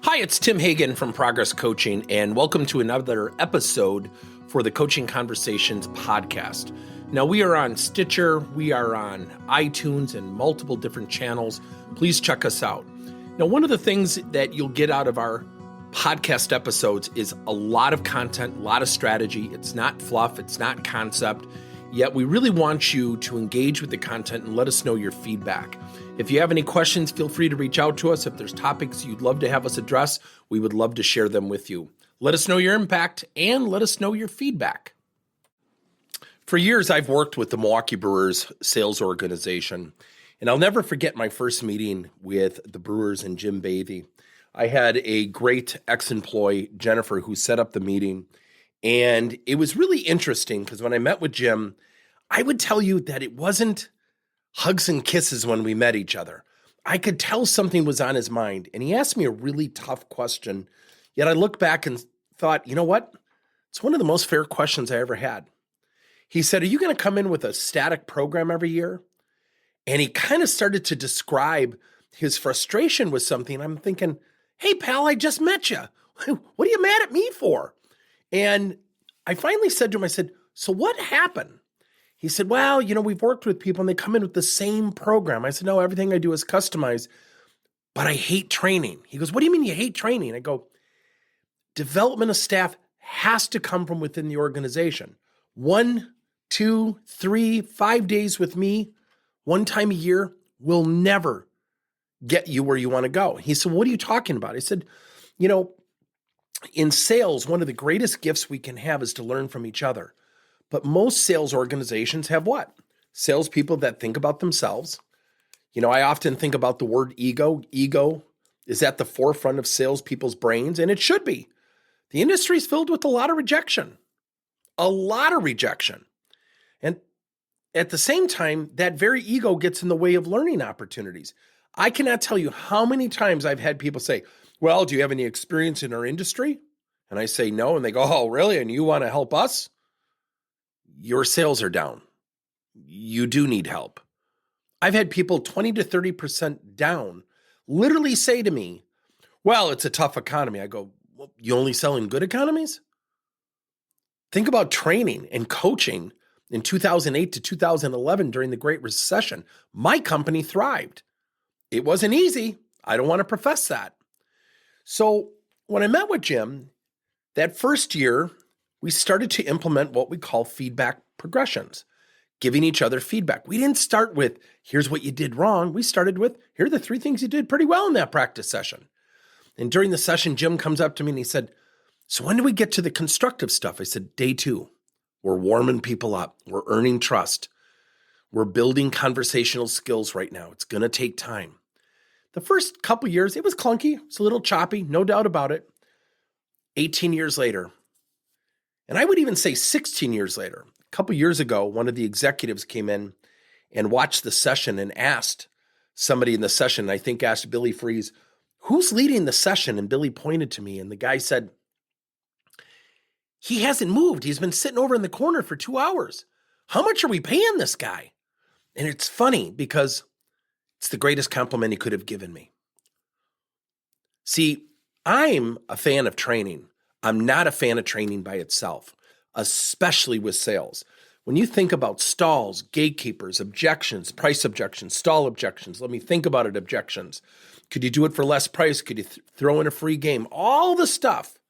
Hi, it's Tim Hagen from Progress Coaching, and welcome to another episode for the Coaching Conversations podcast. Now, we are on Stitcher, we are on iTunes, and multiple different channels. Please check us out. Now, one of the things that you'll get out of our podcast episodes is a lot of content, a lot of strategy. It's not fluff, it's not concept, yet we really want you to engage with the content and let us know your feedback. If you have any questions, feel free to reach out to us. If there's topics you'd love to have us address, we would love to share them with you. Let us know your impact and let us know your feedback. For years, I've worked with the Milwaukee Brewers sales organization, and I'll never forget my first meeting with the Brewers and Jim Bavey. I had a great ex-employee, Jennifer, who set up the meeting, and it was really interesting because when I met with Jim, I would tell you that it wasn't hugs and kisses when we met each other. I could tell something was on his mind, and he asked me a really tough question, yet I looked back and thought, you know what? It's one of the most fair questions I ever had. He said, are you going to come in with a static program every year? And he kind of started to describe his frustration with something. I'm thinking, hey, pal, I just met you. What are you mad at me for? And I finally said to him, I said, so what happened? He said, well, we've worked with people and they come in with the same program. I said, no, everything I do is customized, but I hate training. He goes, what do you mean you hate training? I go, development of staff has to come from within the organization. 1, 2, 3, 5 days with me, one time a year will never get you where you want to go. He said, what are you talking about? I said, in sales, one of the greatest gifts we can have is to learn from each other. But most sales organizations have what? Salespeople that think about themselves. I often think about the word ego. Ego is at the forefront of salespeople's brains, and it should be. The industry is filled with a lot of rejection. A lot of rejection. And at the same time, that very ego gets in the way of learning opportunities. I cannot tell you how many times I've had people say, well, do you have any experience in our industry? And I say no, and they go, oh, really? And you want to help us? Your sales are down. You do need help. I've had people 20 to 30% down literally say to me, well, it's a tough economy. I go, well, you only sell in good economies? Think about training and coaching in 2008 to 2011 during the Great Recession. My company thrived. It wasn't easy. I don't want to profess that. So when I met with Jim, that first year, we started to implement what we call feedback progressions, giving each other feedback. We didn't start with, here's what you did wrong. We started with, here are the 3 things you did pretty well in that practice session. And during the session, Jim comes up to me and he said, so when do we get to the constructive stuff? I said, day 2. We're warming people up. We're earning trust. We're building conversational skills right now. It's going to take time. The first couple years, it was clunky. It's a little choppy, no doubt about it. 18 years later, and I would even say 16 years later, a couple years ago, one of the executives came in and watched the session and asked somebody in the session, I think asked Billy Freeze, who's leading the session? And Billy pointed to me and the guy said, he hasn't moved. He's been sitting over in the corner for 2 hours. How much are we paying this guy? And it's funny because it's the greatest compliment he could have given me. See, I'm a fan of training. I'm not a fan of training by itself, especially with sales. When you think about stalls, gatekeepers, objections, price objections, stall objections, let me think about it, objections. Could you do it for less price? Could you throw in a free game? All the stuff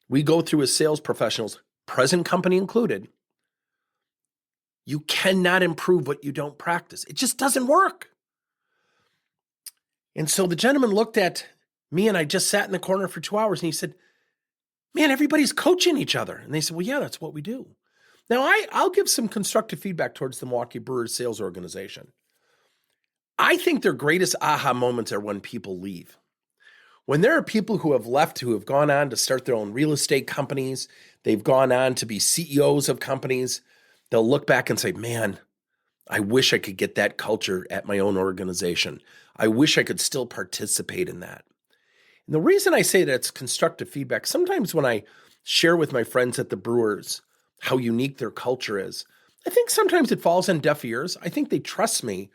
we go through as sales professionals, present company included, you cannot improve what you don't practice. It just doesn't work. And so the gentleman looked at me and I just sat in the corner for 2 hours and he said, man, everybody's coaching each other. And they said, well, yeah, that's what we do. Now, I'll give some constructive feedback towards the Milwaukee Brewers sales organization. I think their greatest aha moments are when people leave. When there are people who have left, who have gone on to start their own real estate companies, they've gone on to be CEOs of companies, they'll look back and say, man, I wish I could get that culture at my own organization. I wish I could still participate in that. And the reason I say that it's constructive feedback, sometimes when I share with my friends at the Brewers how unique their culture is, I think sometimes it falls on deaf ears. I think they trust me,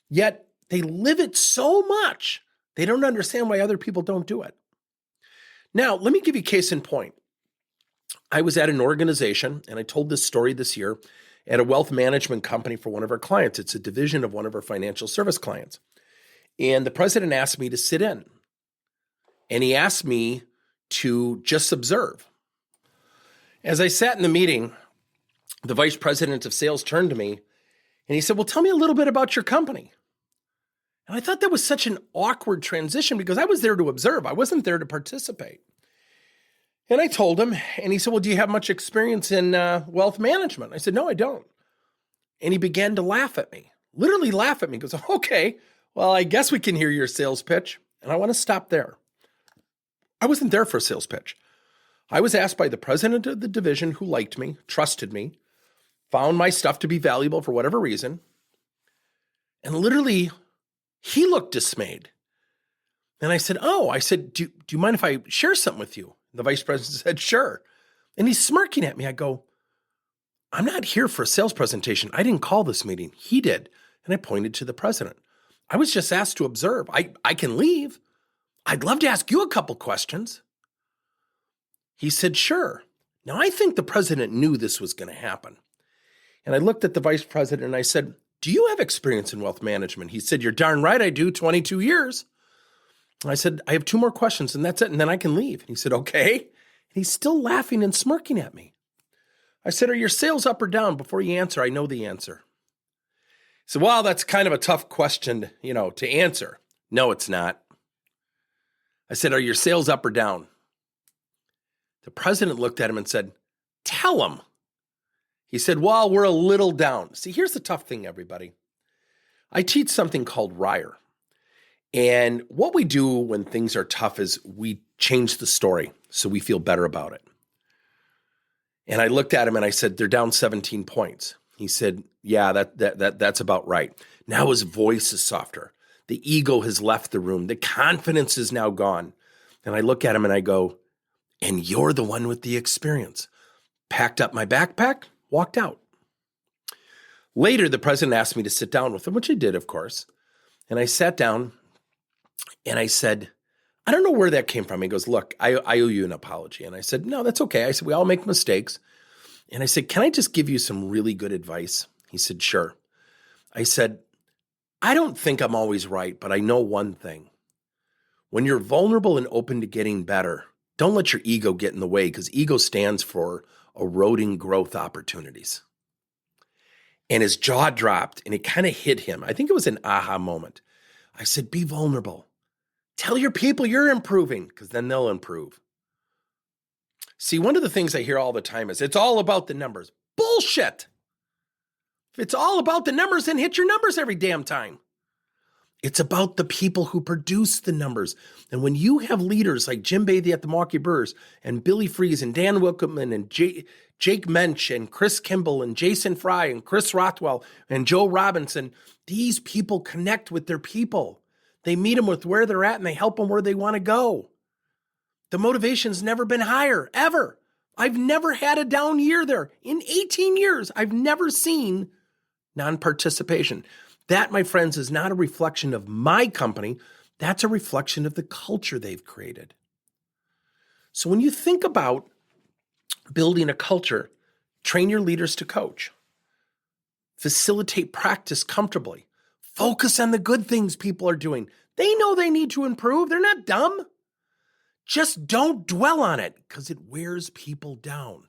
yet they live it so much, they don't understand why other people don't do it. Now, let me give you a case in point. I was at an organization, and I told this story this year at a wealth management company for one of our clients. It's a division of one of our financial service clients. And the president asked me to sit in. And he asked me to just observe. As I sat in the meeting, the vice president of sales turned to me and he said, well, tell me a little bit about your company. And I thought that was such an awkward transition because I was there to observe. I wasn't there to participate. And I told him, and he said, well, do you have much experience in wealth management? I said, no, I don't. And he began to laugh at me, literally laugh at me. He goes, okay, well, I guess we can hear your sales pitch. And I want to stop there. I wasn't there for a sales pitch. I was asked by the president of the division who liked me, trusted me, found my stuff to be valuable for whatever reason. And literally, he looked dismayed. And I said, do you mind if I share something with you? The vice president said, sure. And he's smirking at me. I go, I'm not here for a sales presentation. I didn't call this meeting. He did. And I pointed to the president. I was just asked to observe. I can leave. I'd love to ask you a couple questions. He said, sure. Now, I think the president knew this was going to happen. And I looked at the vice president and I said, do you have experience in wealth management? He said, you're darn right I do, 22 years. I said, I have 2 more questions and that's it, and then I can leave. And he said, okay. And he's still laughing and smirking at me. I said, are your sales up or down? Before you answer, I know the answer. He said, well, that's kind of a tough question, to answer. No, it's not. I said, are your sales up or down? The president looked at him and said, tell him. He said, well, we're a little down. See, here's the tough thing, everybody. I teach something called RIRE. And what we do when things are tough is we change the story so we feel better about it. And I looked at him and I said, they're down 17 points. He said, yeah, that's about right. Now his voice is softer. The ego has left the room. The confidence is now gone. And I look at him and I go, and you're the one with the experience. Packed up my backpack, walked out. Later, the president asked me to sit down with him, which I did, of course. And I sat down and I said, I don't know where that came from. He goes, look, I owe you an apology. And I said, no, that's okay. I said, we all make mistakes. And I said, can I just give you some really good advice? He said, sure. I said, I don't think I'm always right, but I know one thing. When you're vulnerable and open to getting better, don't let your ego get in the way, because ego stands for eroding growth opportunities. And his jaw dropped and it kind of hit him. I think it was an aha moment. I said, be vulnerable. Tell your people you're improving, because then they'll improve. See, one of the things I hear all the time is it's all about the numbers. Bullshit. If it's all about the numbers, then hit your numbers every damn time. It's about the people who produce the numbers. And when you have leaders like Jim Bavey at the Milwaukee Brewers and Billy Freeze and Dan Wilkerman and Jake Mensch and Chris Kimball and Jason Fry and Chris Rothwell and Joe Robinson, these people connect with their people. They meet them with where they're at and they help them where they want to go. The motivation's never been higher, ever. I've never had a down year there. In 18 years, I've never seen non-participation. That, my friends, is not a reflection of my company. That's a reflection of the culture they've created. So when you think about building a culture, train your leaders to coach. Facilitate practice comfortably. Focus on the good things people are doing. They know they need to improve. They're not dumb. Just don't dwell on it, because it wears people down.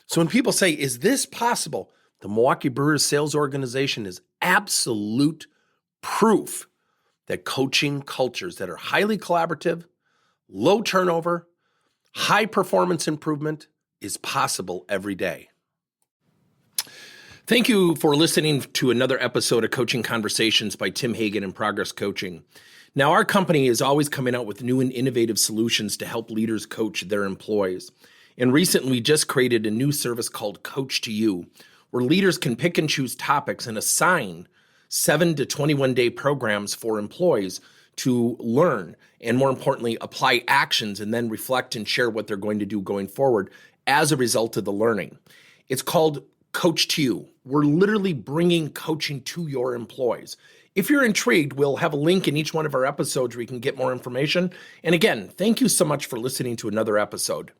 So when people say, is this possible? The Milwaukee Brewers sales organization is absolute proof that coaching cultures that are highly collaborative, low turnover, high performance improvement is possible every day. Thank you for listening to another episode of Coaching Conversations by Tim Hagan and Progress Coaching. Now, our company is always coming out with new and innovative solutions to help leaders coach their employees. And recently, we just created a new service called Coach to You, where leaders can pick and choose topics and assign 7 to 21-day programs for employees to learn and, more importantly, apply actions and then reflect and share what they're going to do going forward as a result of the learning. It's called Coach to You. We're literally bringing coaching to your employees. If you're intrigued, we'll have a link in each one of our episodes where you can get more information. And again, thank you so much for listening to another episode.